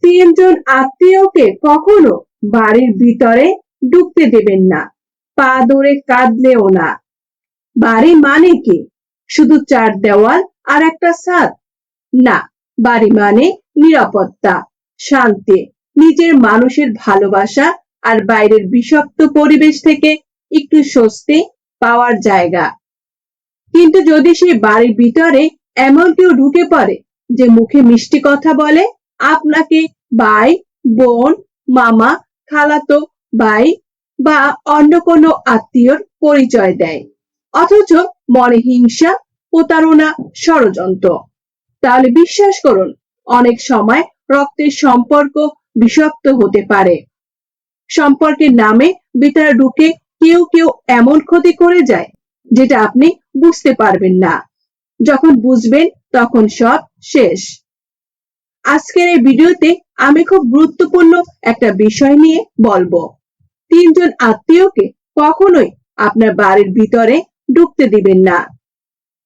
তিনজন আত্মীয়কে কখনো বাড়ির ভিতরে ঢুকতে দেবেন না, পা ধরে কাঁদলেও না। বাড়ি মানে কি শুধু চার দেওয়াল আর একটা ছাদ? না, বাড়ি মানে নিরাপত্তা, শান্তি, নিজের মানুষের ভালোবাসা আর বাইরের বিষাক্ত পরিবেশ থেকে একটু স্বস্তি পাওয়ার জায়গা। কিন্তু যদি সেই বাড়ির ভিতরে এমন কেউ ঢুকে পড়ে যে মুখে মিষ্টি কথা বলে, আপনাকে ভাই, বোন, মামা, খালাতো ভাই বা অন্য কোনো আত্মীয়র পরিচয় দেয়, অথচ মনে হিংসা, প্রতারণা, ষড়যন্ত্র, তাহলে বিশ্বাস করুন অনেক সময় রক্তের সম্পর্ক বিষাক্ত হতে পারে। সম্পর্কের নামে ভিতরে ঢুকে কেউ কেউ এমন ক্ষতি করে যায় যেটা আপনি বুঝতে পারবেন না। যখন বুঝবেন তখন সব শেষ। আজকের এই ভিডিওতে আমি খুব গুরুত্বপূর্ণ একটা বিষয় নিয়ে বলবো। তিনজন আত্মীয়কে কখনোই আপনার বাড়ির ভিতরে ঢুকতে দিবেন না।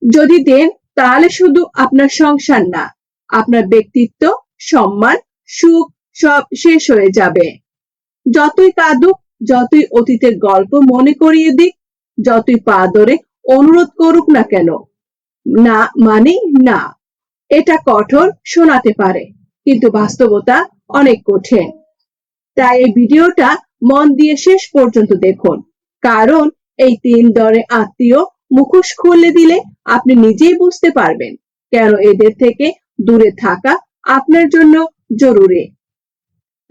যদি দেন তাহলে শুধু আপনার সংসার না, আপনার ব্যক্তিত্ব, সম্মান, সুখ সব শেষ হয়ে যাবে। যতই কাঁদুক, যতই অতীতের গল্প মনে করিয়ে দিক, যতই পা ধরে অনুরোধ করুক না কেন, না মানে না। এটা কঠোর শোনাতে পারে, কিন্তু বাস্তবতা অনেক কঠিন। তাই এই ভিডিওটা মন দিয়ে শেষ পর্যন্ত দেখুন, কারণ এই তিন ধরনের আত্মীয় মুখোশ খুলে দিলে আপনি নিজেই বুঝতে পারবেন কেন এদের থেকে দূরে থাকা আপনার জন্য জরুরি।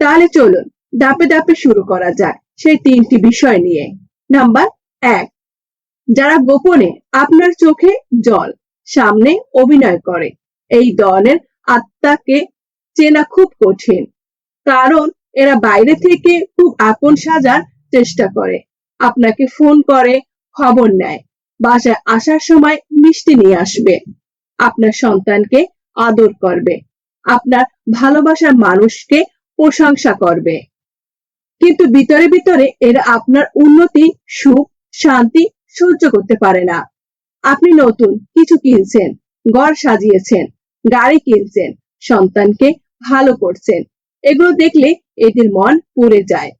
তাহলে চলুন ধাপে ধাপে শুরু করা যাক সেই তিনটি বিষয় নিয়ে। নাম্বার 1, যারা গোপনে আপনার চোখে জল সামনে অভিনয় করে। এই ধরনের আত্মাকে চেনা খুব কঠিন, কারণ এরা বাইরে থেকে খুব আপন সাজার চেষ্টা করে। আপনাকে ফোন করে, খবর নেয়, বাসায় আসার সময় মিষ্টি নিয়ে আসবে, আপনার সন্তানকে আদর করবে, আপনার ভালোবাসার মানুষকে প্রশংসা করবে। কিন্তু ভিতরে ভিতরে এরা আপনার উন্নতি, সুখ, শান্তি সহ্য করতে পারে না। আপনি নতুন কিছু কিনছেন, ঘর সাজিয়েছেন, গাড়ি কিনছেন, সন্তানকে ভালো করছেন, এগুলো দেখলে এদের মন পুড়ে যায়।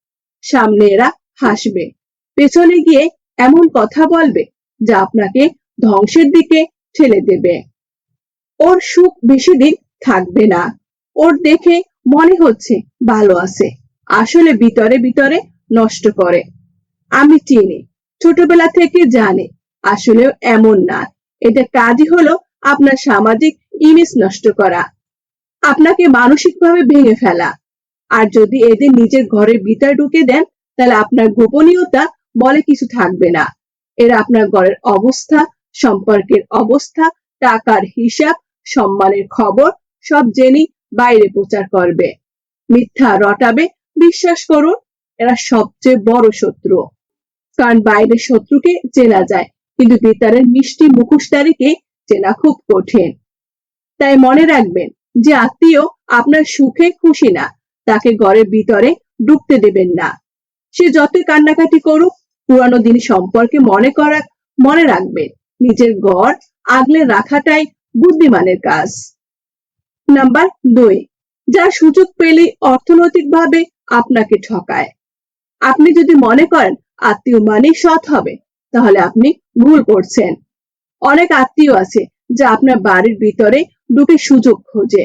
সামনে এরা হাসবে, পেছনে গিয়ে এমন কথা বলবে যা আপনাকে ধ্বংসের দিকে ঠেলে দেবে। ওর সুখ বেশি দিন থাকবে না, ওর দেখে মনে হচ্ছে ভালো আছে, আসলে ভিতরে ভিতরে নষ্ট করে। আমি চিনি, ছোটবেলা থেকে জানি, আসলে এমন না। এদের কাজই হলো আপনার সামাজিক ইমেজ নষ্ট করা, আপনাকে মানসিকভাবে ভেঙে ফেলা। আর যদি এদের নিজের ঘরের ভিতরে ঢুকে দেন, তাহলে আপনার গোপনীয়তা বলে কিছু থাকবে না। এরা আপনার ঘরের অবস্থা, সম্পর্কের অবস্থা, টাকার হিসাব, সম্মানের খবর সব জেনে বাইরে প্রচার করবে, মিথ্যা রটাবে। বিশ্বাস করুন, এরা সবচেয়ে বড় শত্রু। কারণ বাইরের শত্রুকে চেনা যায়, কিন্তু ভিতরের মিষ্টি মুখোশধারীকে চেনা খুব কঠিন। তাই মনে রাখবেন, যে আত্মীয় আপনার সুখে খুশি না, তাকে ঘরের ভিতরে ঢুকতে দেবেন না। সে যতই কান্নাকাটি করুক, পুরানো দিন সম্পর্কে মনে রাখবেন, নিজের ঘর আগলে রাখাটাই বুদ্ধিমানের কাজ। নাম্বার 2, যারা সুযোগ পেলে অর্থনৈতিকভাবে আপনাকে ঠকায়। আপনি যদি মনে করেন আত্মীয় মানে সৎ হবে, তাহলে আপনি ভুল করছেন। অনেক আত্মীয় আছে যা আপনার বাড়ির ভিতরে ঢুকে সুযোগ খোঁজে।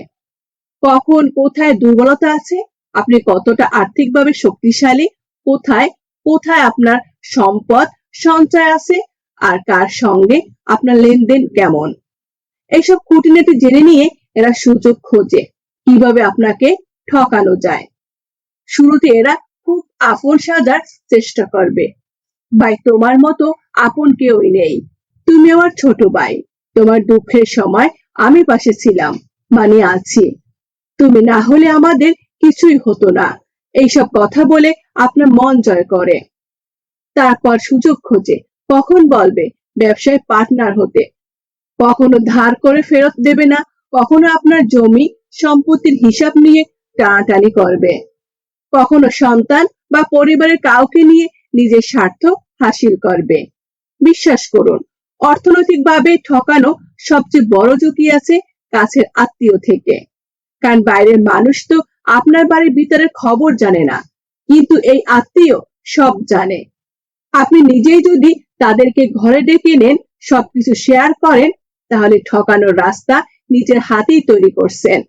কখন কোথায় দুর্বলতা আছে, আপনি কতটা আর্থিকভাবে শক্তিশালী, কোথায় কোথায় আপনার সম্পদ সঞ্চয় আছে, আর কার সঙ্গে আপনার লেনদেন কেমন, এইসব খুঁটিনাটি জেনে নিয়ে এরা সুযোগ খোঁজে কিভাবে আপনাকে ঠকানো যায়। শুরুতে এরা খুব আপন সাজার চেষ্টা করবে। ভাই, তোমার মতো আপন কেউই নেই, তুমি আমার ছোট ভাই, তোমার দুঃখের সময় আমি পাশে ছিলাম, মানে আছি, তুমি না হলে আমাদের কিছুই হতো না। এইসব কথা বলে আপনার মন জয় করে। তারপর সুযোগ খোঁজে, কখন বলবে ব্যবসায় পার্টনার হতে, কখনো ধার করে ফেরত দেবে না, কখনো আপনার জমি সম্পত্তির হিসাব নিয়ে টানাটানি করবে, কখনো সন্তান বা পরিবারের কাউকে নিয়ে নিজের স্বার্থ হাসিল করবে। বিশ্বাস করুন, অর্থনৈতিকভাবে ঠকানো সবচেয়ে বড় ঝুঁকি আছে কাছের আত্মীয় থেকে। কারণ বাইরের মানুষ তো আপনার বাড়ির ভিতরের খবর জানে না, কিন্তু এই আত্মীয় সব জানে। আপনি নিজেই যদি তাদেরকে ঘরে ডেকে নেন, সবকিছু শেয়ার করেন, তাহলে ঠকানোর রাস্তা নিজের হাতেই তৈরি করছেন।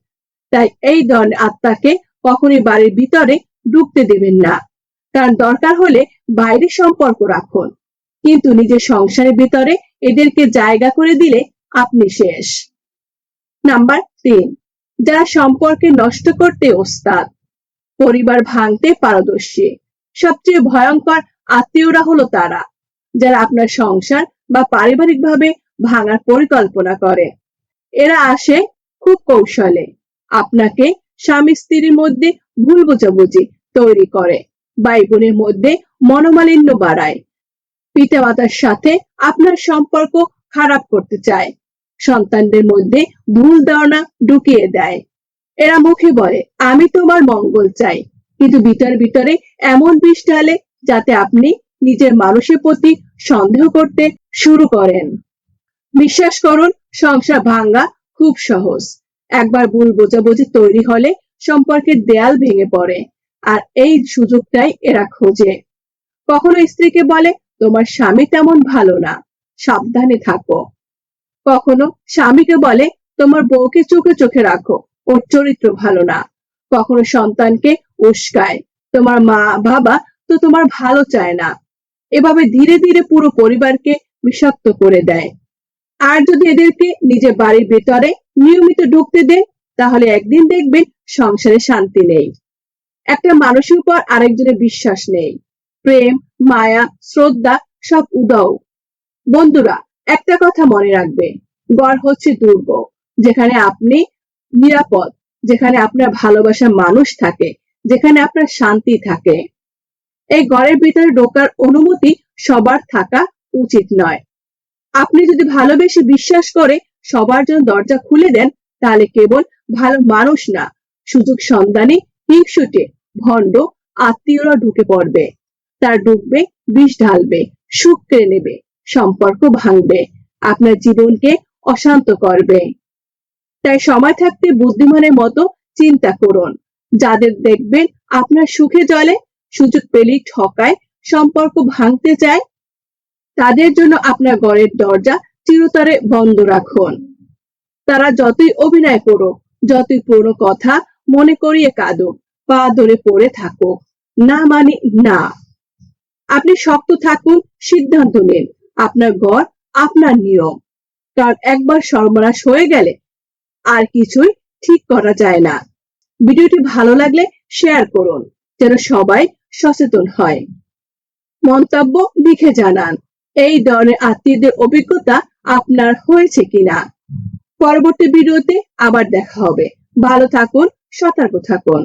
তাই এই ধরনের আত্মাকে কখনোই বাড়ির ভিতরে ঢুকতে দেবেন না। কারণ দরকার হলে বাইরে সম্পর্ক রাখুন, কিন্তু নিজের সংসারের ভিতরে এদেরকে জায়গা করে দিলে আপনি শেষ। নাম্বার 3, যারা সম্পর্কে নষ্ট করতে ওস্তাদ, পরিবার ভাঙতে পারদর্শী। সবচেয়ে ভয়ঙ্কর আত্মীয়রা হলো তারা, যারা আপনার সংসার বা পারিবারিকভাবে ভাঙার পরিকল্পনা করে। এরা আসে খুব কৌশলে, আপনাকে স্বামী স্ত্রীর মধ্যে ভুল বোঝাবুঝি তৈরি করে, ভাই বোনের মধ্যে মনোমালিন্য বাড়ায়, পিতামাতার সাথে আপনার সম্পর্ক খারাপ করতে চায়, সন্তানদের মধ্যে ভুল ধারণা ঢুকিয়ে দেয়। এরা মুখে বলে আমি তোমার মঙ্গল চাই, কিন্তু ভিতরে ভিতরে এমন বিষ ঢালে যাতে আপনি নিজের মানুষের প্রতি সন্দেহ করতে শুরু করেন। বিশ্বাস করুন, সংসার ভাঙা খুব সহজ। একবার ভুল বোঝাবুঝি তৈরি হলে সম্পর্কের দেয়াল ভেঙে পড়ে, আর এই সুযোগটাই এরা খোঁজে। কখনো স্ত্রীকে বলে তোমার স্বামী তেমন ভালো না, সাবধানে থাকো। কখনো স্বামীকে বলে তোমার বউকে চোখে চোখে রাখো, ওর চরিত্র ভালো না। কখনো সন্তানকে উস্কায়, তোমার মা বাবা তো তোমার ভালো চায় না। এভাবে ধীরে ধীরে পুরো পরিবারকে বিষাক্ত করে দেয়। আর যদি এদেরকে নিজের বাড়ির ভেতরে নিয়মিত ঢুকতে দেন, তাহলে একদিন দেখবেন সংসারে শান্তি নেই। একটা মানুষের উপর আরেকজনের বিশ্বাস নেই, প্রেম, মায়া, শ্রদ্ধা সব উদাও। বন্ধুরা, একটা কথা মনে রাখবে, ঘর হচ্ছে দুর্গ, যেখানে আপনি নিরাপদ, যেখানে আপনার ভালোবাসার মানুষ থাকে, যেখানে আপনার শান্তি থাকে। এই ঘরের ভিতরে ঢোকার অনুমতি সবার থাকা উচিত নয়। আপনি যদি ভালোবেসে বিশ্বাস করে সবার জন্য দরজা খুলে দেন, তাহলে কেবল ভালো মানুষ না, সুযোগ সন্ধানী, হিংসুটে, ভণ্ড আত্মীয়রা ঢুকে পড়বে। তার ঢুকবে, বিষ ঢালবে, সুখ কেড়ে নেবে, সম্পর্ক ভাঙবে, আপনার জীবনকে অশান্ত করবে। তাই সময় থাকতে বুদ্ধিমানের মতো চিন্তা করুন। যাদের দেখবেন আপনার সুখে জ্বলে, সুযোগ পেলেই ঠকায়, সম্পর্ক ভাঙতে চায়, তাদের জন্য আপনার ঘরের দরজা চিরতরে বন্ধ রাখুন। তারা যতই অভিনয় করুক, যতই পুরনো কথা মনে করিয়ে কাঁদুক, পা ধরে পড়ে থাকুক, না মানে না। আপনি শক্ত থাকুন, সিদ্ধান্ত নিন, আপনার ঘর, আপনার নিয়ম। কারণ একবার সর্বনাশ হয়ে গেলে আর কিছুই ঠিক করা যায় না। ভিডিওটি ভালো লাগলে শেয়ার করুন, যেন সবাই সচেতন হয়। মন্তব্য লিখে জানান এই ধরনের আত্মীয়দের অভিজ্ঞতা আপনার হয়েছে কিনা। পরবর্তী ভিডিওতে আবার দেখা হবে। ভালো থাকুন, সতর্ক থাকুন।